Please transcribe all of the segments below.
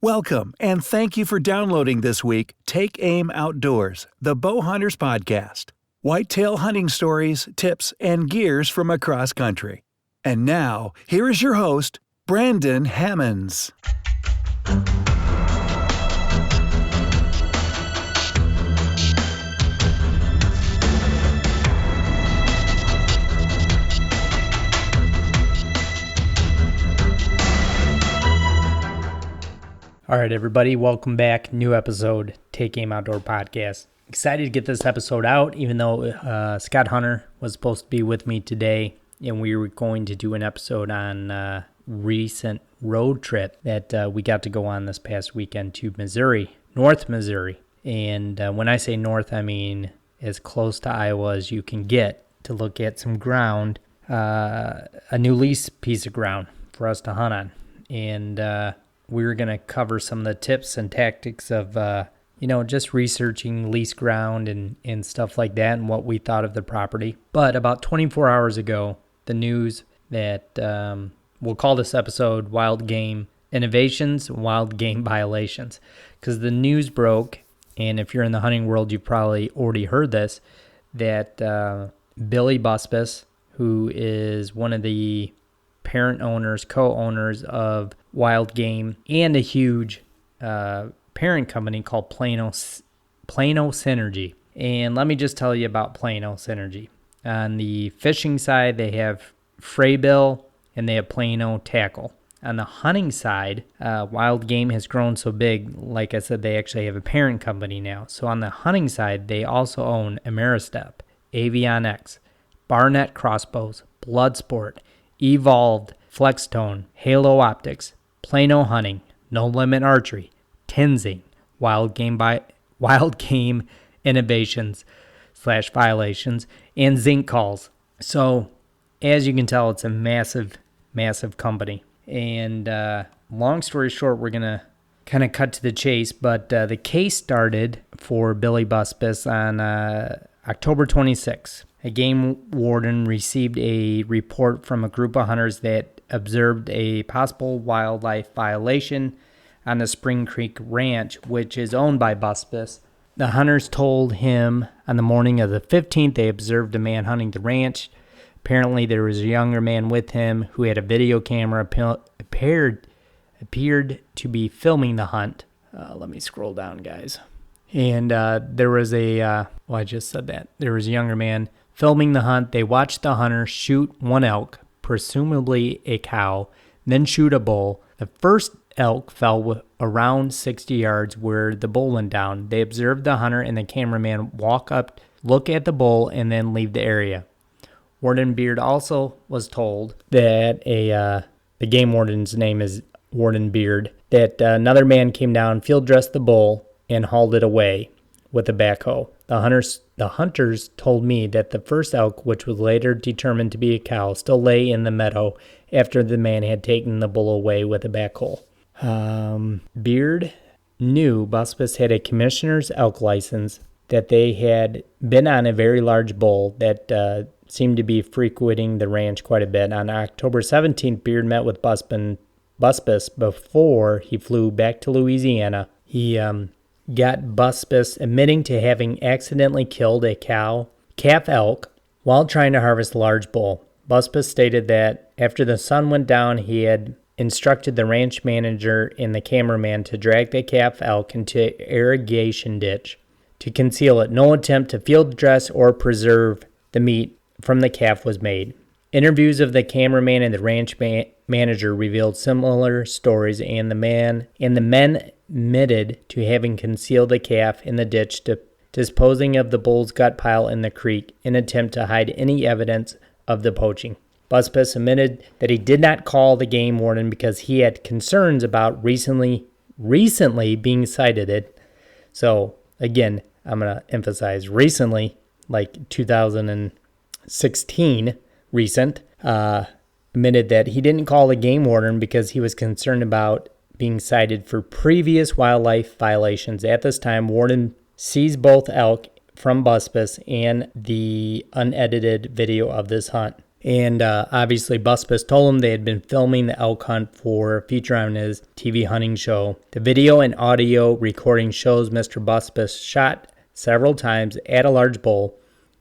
Welcome, and thank you for downloading this week Take Aim Outdoors, the Bow Hunters Podcast. Whitetail hunting stories, tips, and gears from across country. And now, here is your host, Brandon Hammonds. All right, everybody, welcome back. New episode, Take Aim Outdoor Podcast. Excited to get this episode out, even though Scott Hunter was supposed to be with me today, and we were going to do an episode on recent road trip that we got to go on this past weekend to Missouri, North Missouri. And when I say north, I mean as close to Iowa as you can get to look at some ground, a new lease piece of ground for us to hunt on. And we're going to cover some of the tips and tactics of, just researching lease ground and stuff like that and what we thought of the property. But about 24 hours ago, the news that we'll call this episode Wild Game Innovations, Wild Game Violations. Because the news broke, and if you're in the hunting world, you've probably already heard this, that Billy Busbice, who is one of the parent owners, co-owners of Wildgame and a huge parent company called Plano Synergy. And let me just tell you about Plano Synergy. On the fishing side, they have Fraybill and they have Plano Tackle. On the hunting side, Wildgame has grown so big, like I said, they actually have a parent company now. So on the hunting side, they also own Ameristep, Avion X, Barnett Crossbows, Bloodsport, Evolved, Flextone, Halo Optics, Plano Hunting, No Limit Archery, Tenzing, Wild Game Innovations / Violations, and Zinc Calls. So, as you can tell, it's a massive, massive company. And long story short, we're going to kind of cut to the chase, but the case started for Billy Busbice on October 26th. A game warden received a report from a group of hunters that observed a possible wildlife violation on the Spring Creek Ranch, which is owned by Busbice. The hunters told him on the morning of the 15th they observed a man hunting the ranch. Apparently there was a younger man with him who had a video camera, appeared to be filming the hunt. Let me scroll down, guys. And there was I just said that. There was a younger man filming the hunt. They watched the hunter shoot one elk, presumably a cow, then shoot a bull. The first elk fell around 60 yards where the bull went down. They observed the hunter and the cameraman walk up, look at the bull, and then leave the area. Warden Beard also was told that the game warden's name is Warden Beard, that another man came down, field dressed the bull, and hauled it away with a backhoe. The hunters told me that the first elk, which was later determined to be a cow, still lay in the meadow after the man had taken the bull away with a backhoe. Beard knew Busbice had a commissioner's elk license, that they had been on a very large bull that seemed to be frequenting the ranch quite a bit. On October 17th, Beard met with Busbice before he flew back to Louisiana. He got Busbice admitting to having accidentally killed a calf elk while trying to harvest a large bull. Busbice stated that after the sun went down, he had instructed the ranch manager and the cameraman to drag the calf elk into an irrigation ditch to conceal it. No attempt to field dress or preserve the meat from the calf was made. Interviews of the cameraman and the ranch manager revealed similar stories, and the men admitted to having concealed the calf in the ditch, disposing of the bull's gut pile in the creek in an attempt to hide any evidence of the poaching. Busbice admitted that he did not call the game warden because he had concerns about recently being sighted. So, again, I'm going to emphasize recently, like 2016, recent, admitted that he didn't call the game warden because he was concerned about being cited for previous wildlife violations. At this time, warden seized both elk from Busbice and the unedited video of this hunt. And obviously Busbice told him they had been filming the elk hunt for a feature on his TV hunting show. The video and audio recording shows Mr. Busbice shot several times at a large bull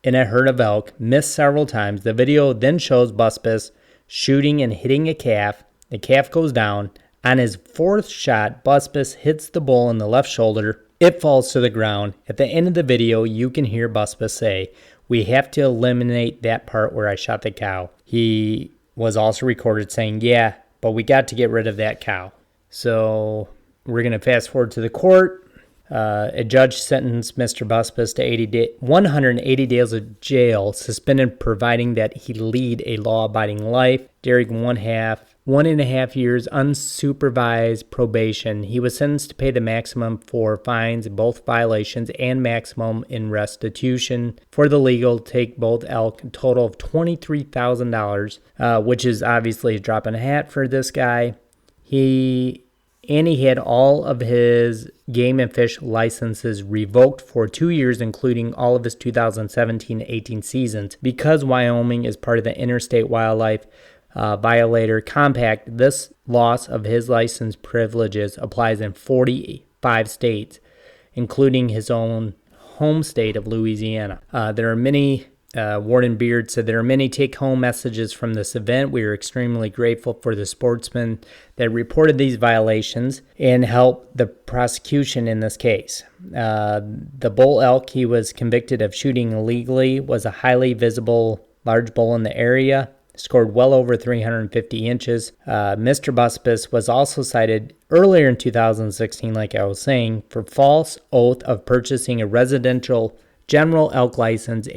in a herd of elk, missed several times. The video then shows Busbice shooting and hitting a calf. The calf goes down. On his fourth shot, Busbice hits the bull in the left shoulder. It falls to the ground. At the end of the video, you can hear Busbice say, "We have to eliminate that part where I shot the cow." He was also recorded saying, "Yeah, but we got to get rid of that cow." So we're going to fast forward to the court. A judge sentenced Mr. Busbice to 180 days of jail, suspended providing that he lead a law-abiding life. During 1.5 years unsupervised probation, he was sentenced to pay the maximum for fines in both violations and maximum in restitution for the legal take both elk, a total of $23,000, which is obviously a drop in a hat for this guy. He had all of his game and fish licenses revoked for 2 years, including all of his 2017-18 seasons. Because Wyoming is part of the Interstate Wildlife Violator Compact, this loss of his license privileges applies in 45 states, including his own home state of Louisiana. There are many Warden Beard said, "There are many take-home messages from this event. We are extremely grateful for the sportsmen that reported these violations and helped the prosecution in this case. The bull elk he was convicted of shooting illegally was a highly visible large bull in the area, scored well over 350 inches. Mr. Busbice was also cited earlier in 2016, like I was saying, for false oath of purchasing a residential general elk license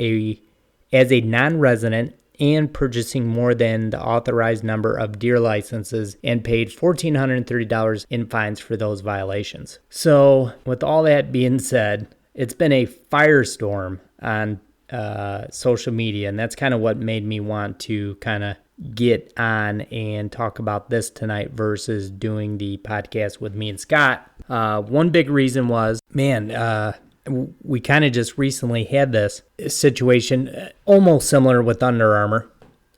as a non-resident and purchasing more than the authorized number of deer licenses and paid $1,430 in fines for those violations." So with all that being said, it's been a firestorm on social media, and that's kind of what made me want to kind of get on and talk about this tonight versus doing the podcast with me and Scott. One big reason was, we kind of just recently had this situation almost similar with Under Armour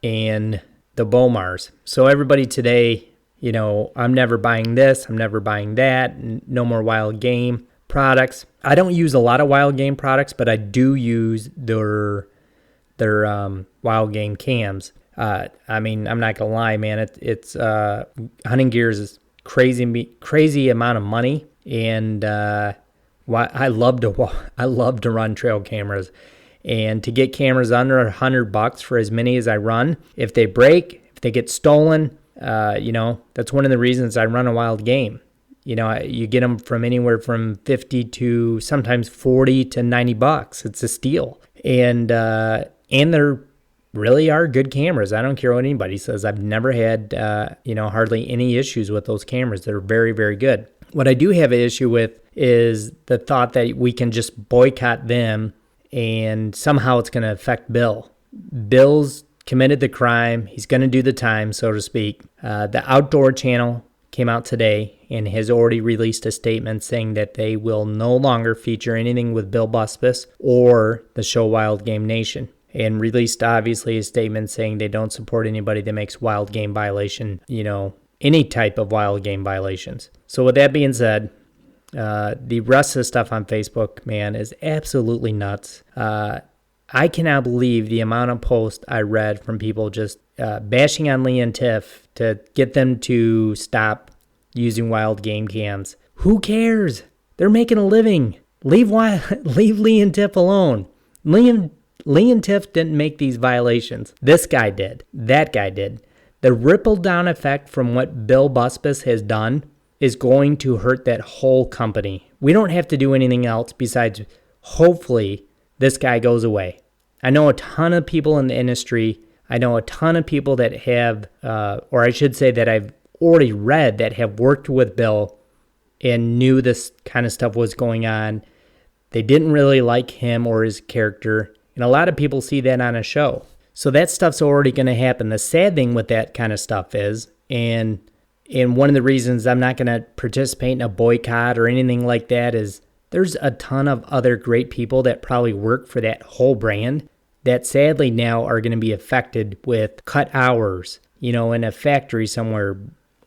and the Bomars. So everybody today, I'm never buying this, I'm never buying that, no more Wild Game products. I don't use a lot of Wild Game products, but I do use their Wild Game cams. I'm not gonna lie, man. It's hunting gear is crazy amount of money, and I love to run trail cameras, and to get cameras under $100 for as many as I run. If they break, if they get stolen, that's one of the reasons I run a Wild Game. You get them from anywhere from 50 to sometimes 40 to $90. It's a steal, and they're really are good cameras. I don't care what anybody says. I've never had hardly any issues with those cameras. They're very, very good. What I do have an issue with is the thought that we can just boycott them and somehow it's going to affect Bill. Bill's committed the crime. He's going to do the time, so to speak. The Outdoor Channel came out today and has already released a statement saying that they will no longer feature anything with Bill Busbice or the show Wildgame Nation, and released obviously a statement saying they don't support anybody that makes wild game violation, any type of wild game violations. So with that being said, the rest of the stuff on Facebook, man, is absolutely nuts. I cannot believe the amount of posts I read from people just bashing on Lee and Tiff to get them to stop using wild game cams. Who cares? They're making a living. Leave Lee and Tiff alone. Lee and Tiff didn't make these violations. This guy did. That guy did. The ripple down effect from what Bill Busbice has done is going to hurt that whole company. We don't have to do anything else besides hopefully this guy goes away. I know a ton of people in the industry. I know a ton of people that have, or I should say that I've already read that have worked with Bill and knew this kind of stuff was going on. They didn't really like him or his character. And a lot of people see that on a show. So that stuff's already going to happen. The sad thing with that kind of stuff is, and one of the reasons I'm not going to participate in a boycott or anything like that is there's a ton of other great people that probably work for that whole brand that sadly now are going to be affected with cut hours, in a factory somewhere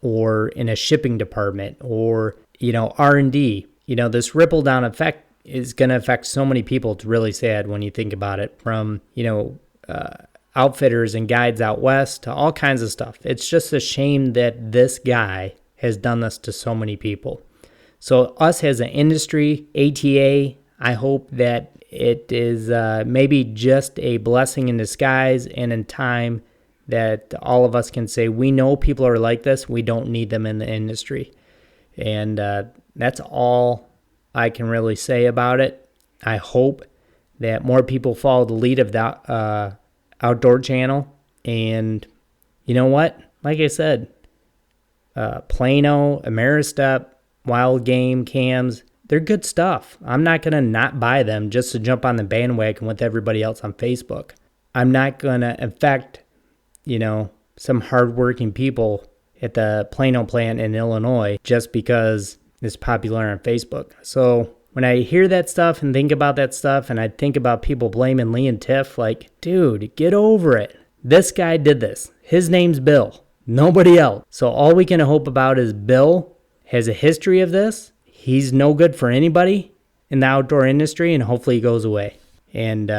or in a shipping department or, R&D. This ripple down effect is going to affect so many people. It's really sad when you think about it, from, outfitters and guides out west to all kinds of stuff. It's just a shame that this guy has done this to so many people. So us as an industry, ATA, I hope that it is maybe just a blessing in disguise, and in time that all of us can say, we know people are like this, we don't need them in the industry. And that's all I can really say about it. I hope that more people follow the lead of the Outdoor Channel. And you know what? Like I said, Plano, Ameristep, Wildgame cams, they're good stuff. I'm not going to not buy them just to jump on the bandwagon with everybody else on Facebook. I'm not going to affect, some hardworking people at the Plano plant in Illinois just because it's popular on Facebook. So when I hear that stuff and think about that stuff, and I think about people blaming Lee and Tiff, like, dude, get over it. This guy did this. His name's Bill. Nobody else. So all we can hope about is Bill has a history of this. He's no good for anybody in the outdoor industry, and hopefully he goes away. And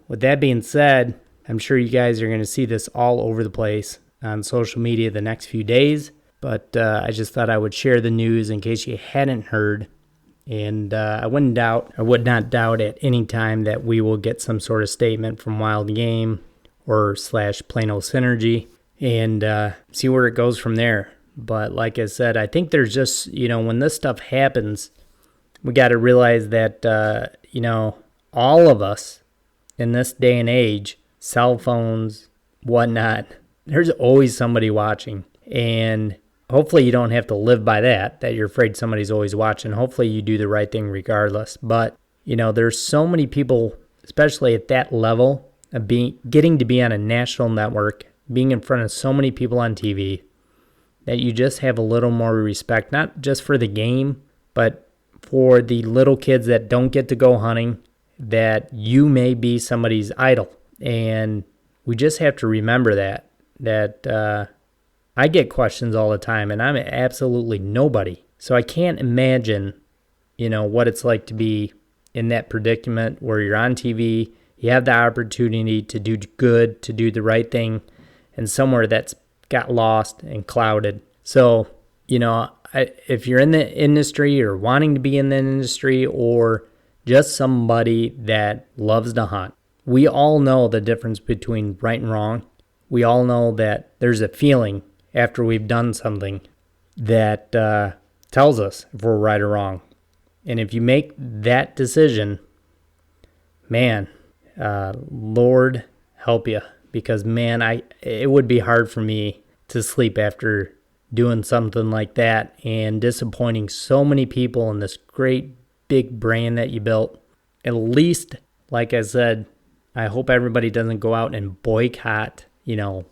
with that being said, I'm sure you guys are going to see this all over the place on social media the next few days. But I just thought I would share the news in case you hadn't heard. And I would not doubt at any time that we will get some sort of statement from Wild Game or / Plano Synergy, and see where it goes from there. But like I said, I think there's just, when this stuff happens, we got to realize that, all of us in this day and age, cell phones, whatnot, there's always somebody watching. And hopefully you don't have to live by that you're afraid somebody's always watching. Hopefully you do the right thing regardless. But, there's so many people, especially at that level, of getting to be on a national network, being in front of so many people on TV, that you just have a little more respect, not just for the game, but for the little kids that don't get to go hunting, that you may be somebody's idol. And we just have to remember that I get questions all the time, and I'm absolutely nobody. So I can't imagine, what it's like to be in that predicament where you're on TV, you have the opportunity to do good, to do the right thing, and somewhere that's got lost and clouded. So, if you're in the industry or wanting to be in the industry, or just somebody that loves to hunt, we all know the difference between right and wrong. We all know that there's a feeling after we've done something that tells us if we're right or wrong. And if you make that decision, man, Lord help you. Because, man, it would be hard for me to sleep after doing something like that and disappointing so many people in this great big brand that you built. At least, like I said, I hope everybody doesn't go out and boycott, Plano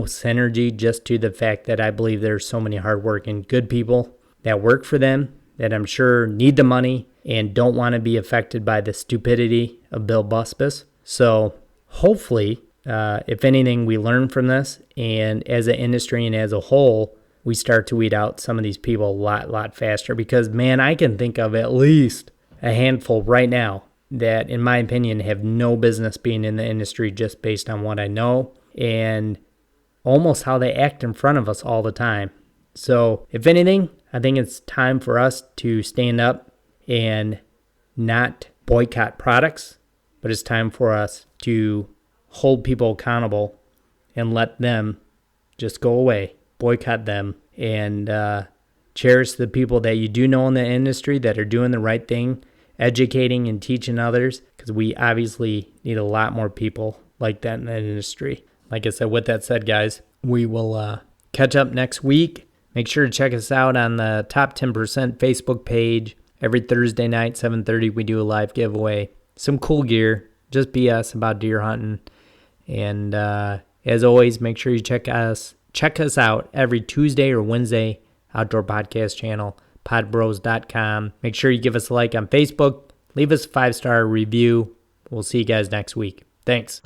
Synergy, just to the fact that I believe there's so many hardworking, good people that work for them that I'm sure need the money and don't want to be affected by the stupidity of Bill Busbice. So hopefully, if anything, we learn from this, and as an industry and as a whole, we start to weed out some of these people a lot faster. Because, man, I can think of at least a handful right now that, in my opinion, have no business being in the industry, just based on what I know and almost how they act in front of us all the time. So, if anything, I think it's time for us to stand up and not boycott products, but it's time for us to hold people accountable and let them just go away, boycott them, and cherish the people that you do know in the industry that are doing the right thing, educating and teaching others, because we obviously need a lot more people like that in the industry. Like I said, with that said, guys, we will catch up next week. Make sure to check us out on the Top 10% Facebook page. Every Thursday night, 7:30, we do a live giveaway. Some cool gear, just BS about deer hunting. And as always, make sure you check us out every Tuesday or Wednesday, Outdoor Podcast Channel, podbros.com. Make sure you give us a like on Facebook. Leave us a 5-star review. We'll see you guys next week. Thanks.